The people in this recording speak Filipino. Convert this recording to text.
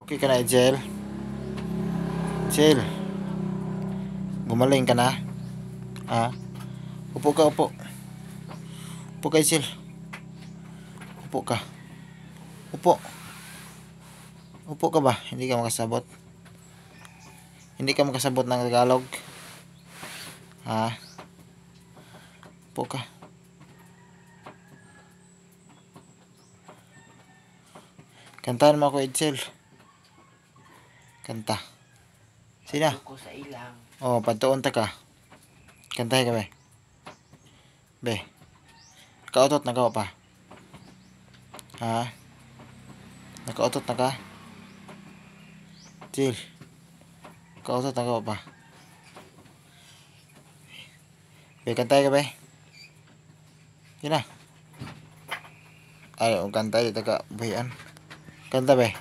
Okay ka na, Ejel? Ejel, gumaling ka na? Ha? Upo ka, upo. Upo ka, Ejel. Upo ka. Upo. Upo ka ba? Hindi ka makasabot. Hindi ka makasabot ng Tagalog. Ha? Upo ka. Kantahan mo ako, Ejel. Kanta. Sina? Ko sa ilang. Oh, patuon ta ka. Kantahin ka, be. Be. Nakautot na ka pa. Ha? Nakautot na ka? Ejel. Nakautot na ka pa. Be, kantahin ka, be. Sina? Ay, kanta dito ka. Bayan. Kanta, be.